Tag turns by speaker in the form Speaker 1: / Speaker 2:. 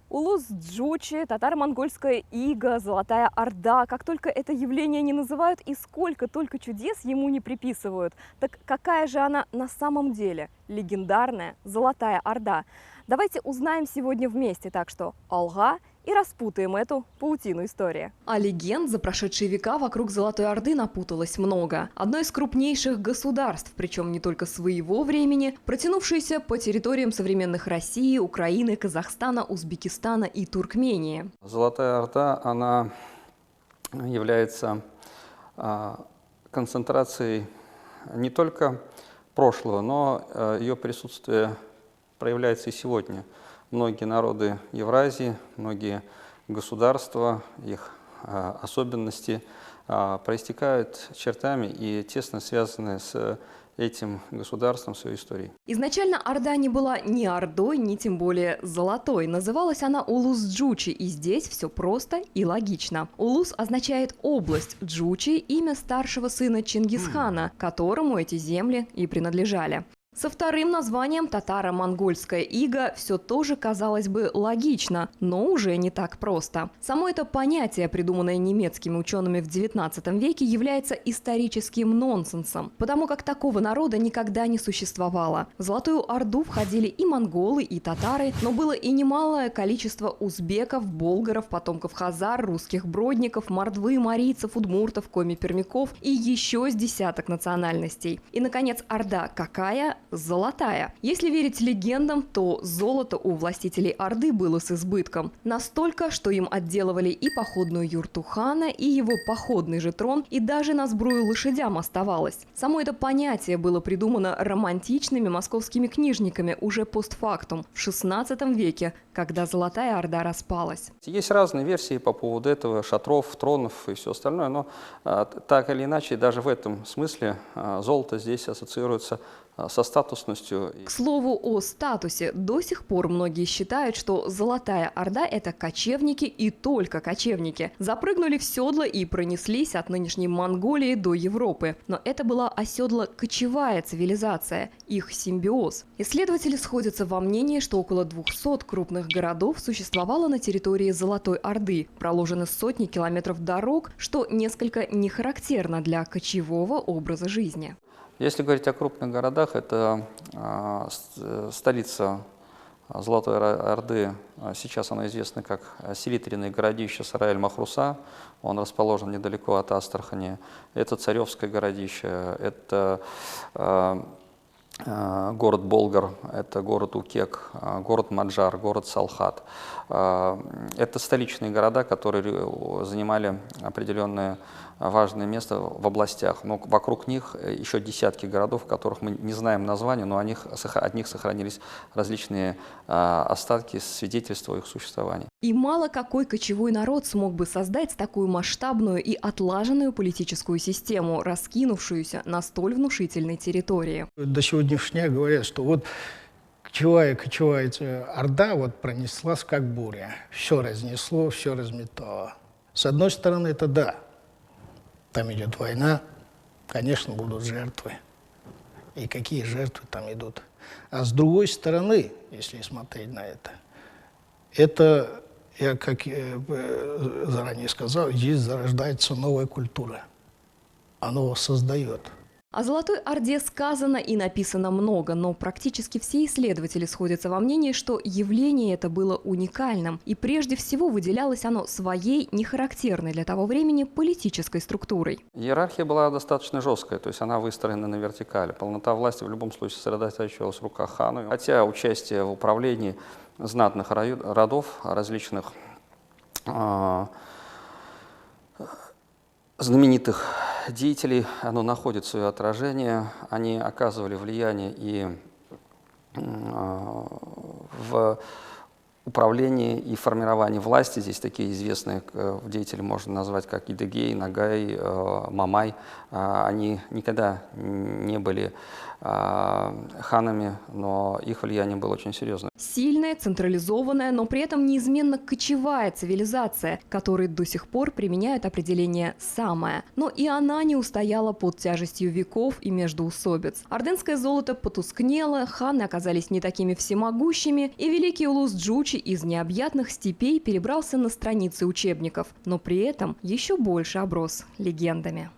Speaker 1: Улус Джучи, татаро-монгольская ига, Золотая Орда. Как только это явление не называют и сколько только чудес ему не приписывают. Так какая же она на самом деле? Легендарная Золотая Орда. Давайте узнаем сегодня вместе, так что алга, и распутаем эту паутину истории. А легенд за прошедшие века вокруг Золотой Орды напуталось много. Одно из крупнейших государств, причем не только своего времени, протянувшееся по территориям современных России, Украины, Казахстана, Узбекистана и Туркмении.
Speaker 2: Золотая Орда, она является концентрацией не только прошлого, но ее присутствие проявляется и сегодня. Многие народы Евразии, многие государства, их особенности проистекают чертами и тесно связаны с этим государством, своей историей.
Speaker 1: Изначально Орда не была ни Ордой, ни тем более Золотой. Называлась она Улус Джучи, и здесь все просто и логично. Улус означает область, Джучи – имя старшего сына Чингисхана, которому эти земли и принадлежали. Со вторым названием татаро-монгольская ига все тоже, казалось бы, логично, но уже не так просто. Само это понятие, придуманное немецкими учеными в XIX веке, является историческим нонсенсом, потому как такого народа никогда не существовало. В Золотую Орду входили и монголы, и татары, но было и немалое количество узбеков, болгаров, потомков хазар, русских бродников, мордвы, марийцев, удмуртов, коми-пермяков и еще с десяток национальностей. И, наконец, Орда какая? Золотая. Если верить легендам, то золото у властителей Орды было с избытком. Настолько, что им отделывали и походную юрту хана, и его походный же трон, и даже на сбрую лошадям оставалось. Само это понятие было придумано романтичными московскими книжниками уже постфактум, в XVI веке, когда Золотая Орда распалась.
Speaker 2: Есть разные версии по поводу этого, шатров, тронов и все остальное, но так или иначе, даже в этом смысле золото здесь ассоциируется со статусностью.
Speaker 1: К слову о статусе. До сих пор многие считают, что Золотая Орда – это кочевники и только кочевники. Запрыгнули в седло и пронеслись от нынешней Монголии до Европы. Но это была оседло-кочевая цивилизация, их симбиоз. Исследователи сходятся во мнении, что около 200 крупных городов существовало на территории Золотой Орды. Проложены сотни километров дорог, что несколько не характерно для кочевого образа жизни.
Speaker 2: Если говорить о крупных городах, это столица Золотой Орды, сейчас она известна как селитренное городище Сарай-эль-Махруса, он расположен недалеко от Астрахани. Это Царевское городище, это город Болгар, это город Укек, город Маджар, город Салхат. Это столичные города, которые занимали определенное важное место в областях. Но вокруг них еще десятки городов, которых мы не знаем названия, но от них сохранились различные остатки, свидетельства их существования.
Speaker 1: И мало какой кочевой народ смог бы создать такую масштабную и отлаженную политическую систему, раскинувшуюся на столь внушительной территории.
Speaker 3: До сегодняшнего дня говорят, что вот кочевая Орда вот пронеслась как буря. Все разнесло, все разметало. С одной стороны, это да. Там идет война, конечно, будут жертвы. И какие жертвы там идут. А с другой стороны, если смотреть на это, я как заранее сказал, здесь зарождается новая культура. Она его создает.
Speaker 1: О Золотой Орде сказано и написано много, но практически все исследователи сходятся во мнении, что явление это было уникальным, и прежде всего выделялось оно своей, нехарактерной для того времени, политической структурой.
Speaker 2: Иерархия была достаточно жесткая, то есть она выстроена на вертикали. Полнота власти в любом случае сосредотачивалась в руках хана. Хотя участие в управлении знатных родов, различных знаменитых деятелей, оно находит свое отражение, они оказывали влияние и в управлении и формировании власти. Здесь такие известные деятели можно назвать, как Идыгей, Нагай, Мамай. Они никогда не были ханами, но их влияние было очень серьезное.
Speaker 1: Сильная, централизованная, но при этом неизменно кочевая цивилизация, которые до сих пор применяют определение «самое». Но и она не устояла под тяжестью веков и междоусобиц. Ордынское золото потускнело, ханы оказались не такими всемогущими, и великий улус Джучи из необъятных степей перебрался на страницы учебников, но при этом еще больше оброс легендами.